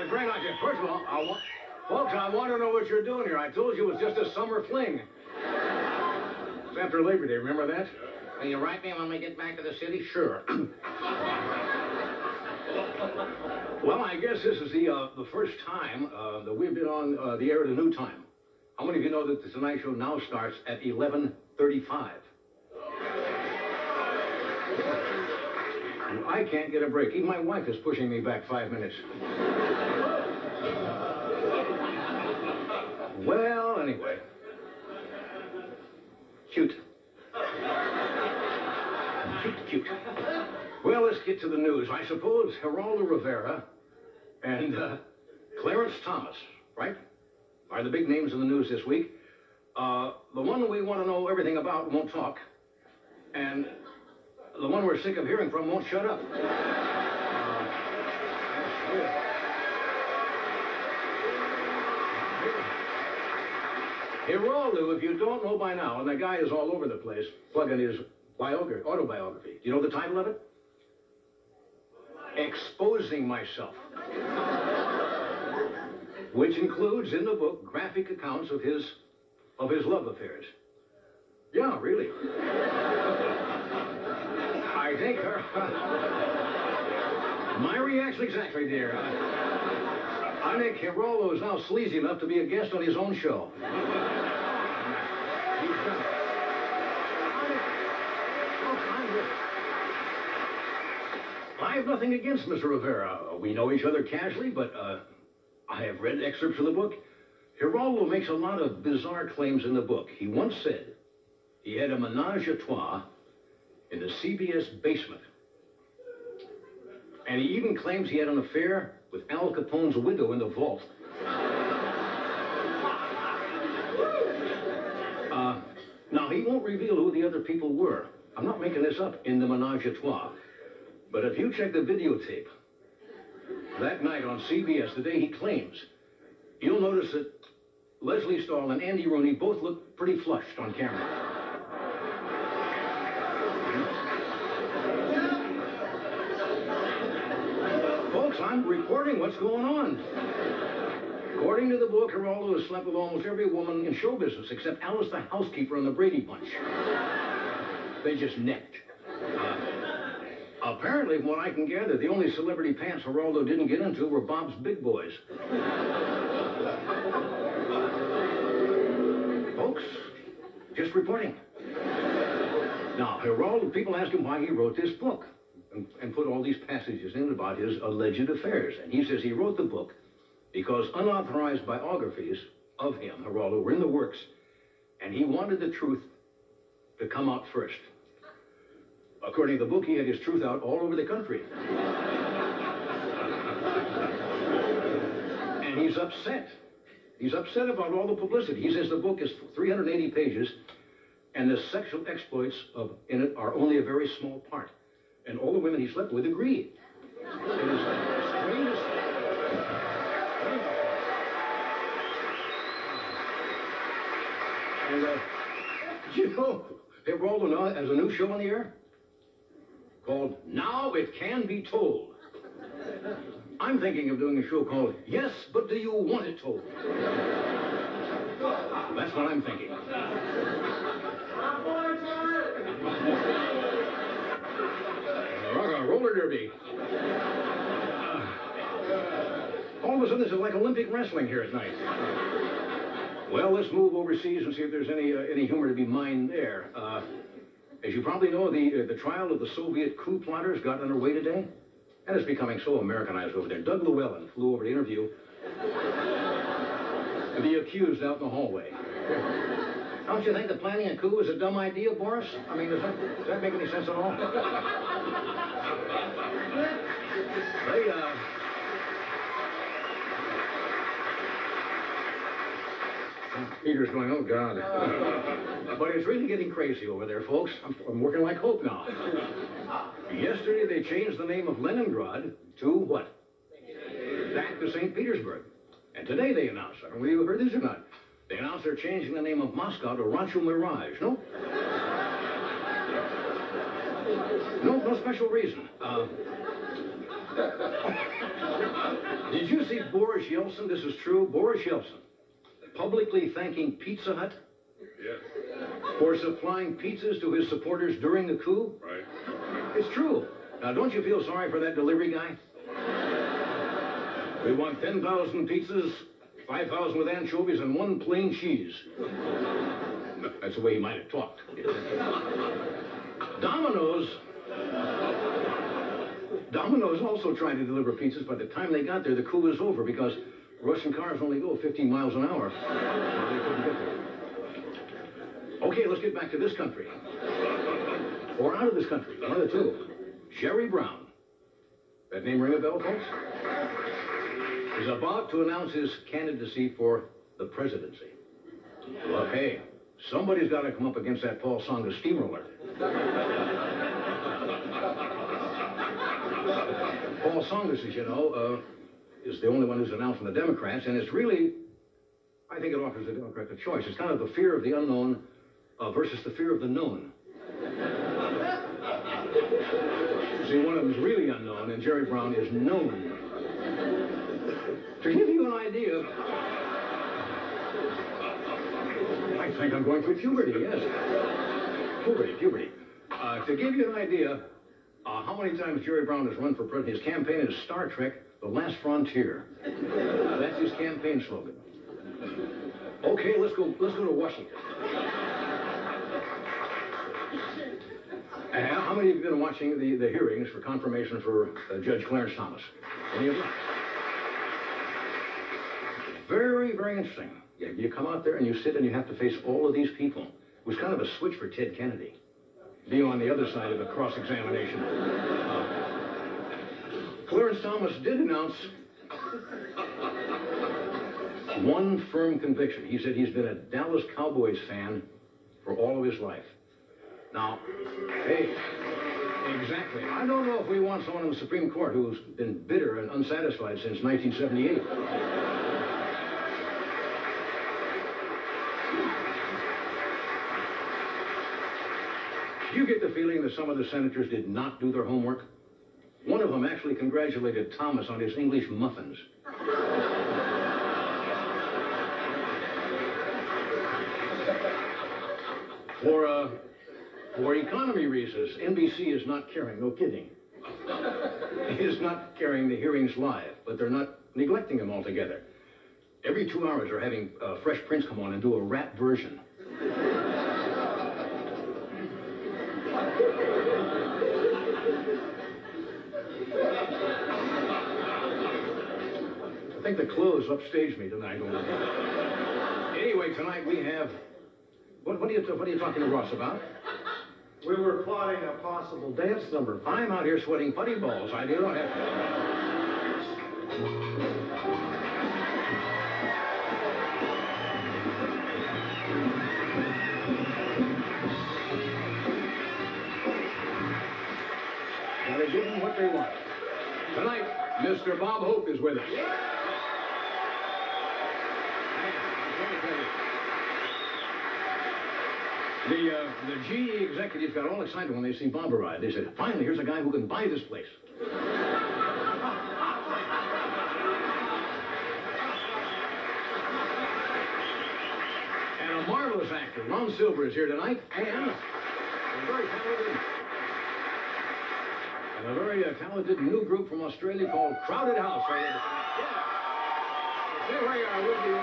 great idea. First of all, folks, I want to know what you're doing here. I told you it was just a summer fling. It's after Labor Day, remember that? Will you write me when we get back to the city? Sure. Well, I guess this is the first time that we've been on the air at a new time. How many of you know that the Tonight Show now starts at 11:35? I can't get a break. Even my wife is pushing me back 5 minutes. Well, anyway. Cute. Cute. Well, let's get to the news. I suppose Geraldo Rivera and Clarence Thomas, right, are the big names in the news this week. The one we want to know everything about won't talk. And the one we're sick of hearing from won't shut up. Geraldo, if you don't know by now, and the guy is all over the place, plugging his autobiography. Do you know the title of it? Exposing Myself. Which includes in the book graphic accounts of his love affairs. Yeah, really. I think my reaction exactly, dear. I think Geraldo is now sleazy enough to be a guest on his own show. He's done it. I have nothing against Mr. Rivera. We know each other casually, but I have read excerpts of the book. Geraldo makes a lot of bizarre claims in the book. He once said he had a menage a trois in the CBS basement. And he even claims he had an affair with Al Capone's widow in the vault. Now, he won't reveal who the other people were. I'm not making this up in the menage a trois. But if you check the videotape that night on CBS, the day he claims, you'll notice that Leslie Stahl and Andy Rooney both look pretty flushed on camera. Folks, I'm reporting what's going on. According to the book, Geraldo has slept with almost every woman in show business except Alice the housekeeper on the Brady Bunch. They just necked. Apparently, from what I can gather, the only celebrity pants Geraldo didn't get into were Bob's Big Boys. Folks, just reporting. Now, Geraldo, people ask him why he wrote this book and put all these passages in about his alleged affairs. And he says he wrote the book because unauthorized biographies of him, Geraldo, were in the works, and he wanted the truth to come out first. According to the book, he had his truth out all over the country. And he's upset. He's upset about all the publicity. He says the book is 380 pages, and the sexual exploits in it are only a very small part. And all the women he slept with agree. It is the strangest... And, you know, Geraldo now has a new show on the air called Now It Can Be Told. I'm thinking of doing a show called Yes, But Do You Want It Told? That's what I'm thinking. Roller derby. All of a sudden, this is like Olympic wrestling here at night. Well, let's move overseas and see if there's any humor to be mined there. As you probably know, the trial of the Soviet coup plotters got underway today, and it's becoming so Americanized over there. Doug Llewellyn flew over to interview the accused out in the hallway. Don't you think the planning a coup is a dumb idea, Boris? I mean, does that make any sense at all? Peter's going, oh, God. But it's really getting crazy over there, folks. I'm working like Hope now. Yesterday, they changed the name of Leningrad to what? Back to St. Petersburg. And today they announced, I don't know if you heard this or not, they announced they're changing the name of Moscow to Rancho Mirage. No? No special reason. Did you see Boris Yeltsin? This is true. Boris Yeltsin publicly thanking Pizza Hut for supplying pizzas to his supporters during the coup? Right. It's true. Now, don't you feel sorry for that delivery guy? We want 10,000 pizzas, 5,000 with anchovies, and 1 plain cheese. That's the way he might have talked. Domino's also tried to deliver pizzas. By the time they got there, the coup was over because Russian cars only go 15 miles an hour. They couldn't get there. Okay, let's get back to this country. Or out of this country, one of the two. Jerry Brown. That name ring a bell, folks? Is about to announce his candidacy for the presidency. Well, hey, somebody's got to come up against that Paul Songa steamroller. Paul Songas, as you know, is the only one who's announced from the Democrats, and it's really, I think it offers the Democrats a choice. It's kind of the fear of the unknown versus the fear of the known. See, one of them is really unknown, and Jerry Brown is known. To give you an idea, I think I'm going through puberty, yes. Puberty. To give you an idea, how many times Jerry Brown has run for president, his campaign is Star Trek, The Last Frontier. That's his campaign slogan. Okay, let's go to Washington. How many of you have been watching the hearings for confirmation for Judge Clarence Thomas? Any of you? Very, very interesting. You come out there and you sit and you have to face all of these people. It was kind of a switch for Ted Kennedy, being on the other side of a cross-examination. Clarence Thomas did announce one firm conviction. He said he's been a Dallas Cowboys fan for all of his life. Now, hey, exactly. I don't know if we want someone in the Supreme Court who's been bitter and unsatisfied since 1978. Do you get the feeling that some of the senators did not do their homework? One of them actually congratulated Thomas on his English muffins. For economy reasons, NBC is not carrying, no kidding, is not carrying the hearings live, but they're not neglecting them altogether. Every 2 hours, they're having Fresh Prince come on and do a rap version. I think the clothes upstaged me tonight. Anyway, tonight we have... What are you talking to Ross about? We were plotting a possible dance number. I'm out here sweating putty balls. I do not have to. Gotta give them what they want. Tonight, Mr. Bob Hope is with us. The GE executives got all excited when they see Bob arrive. They said, finally, here's a guy who can buy this place. And a marvelous actor, Ron Silver, is here tonight, and a very talented new group from Australia called Crowded House. Yeah. Here we are with you.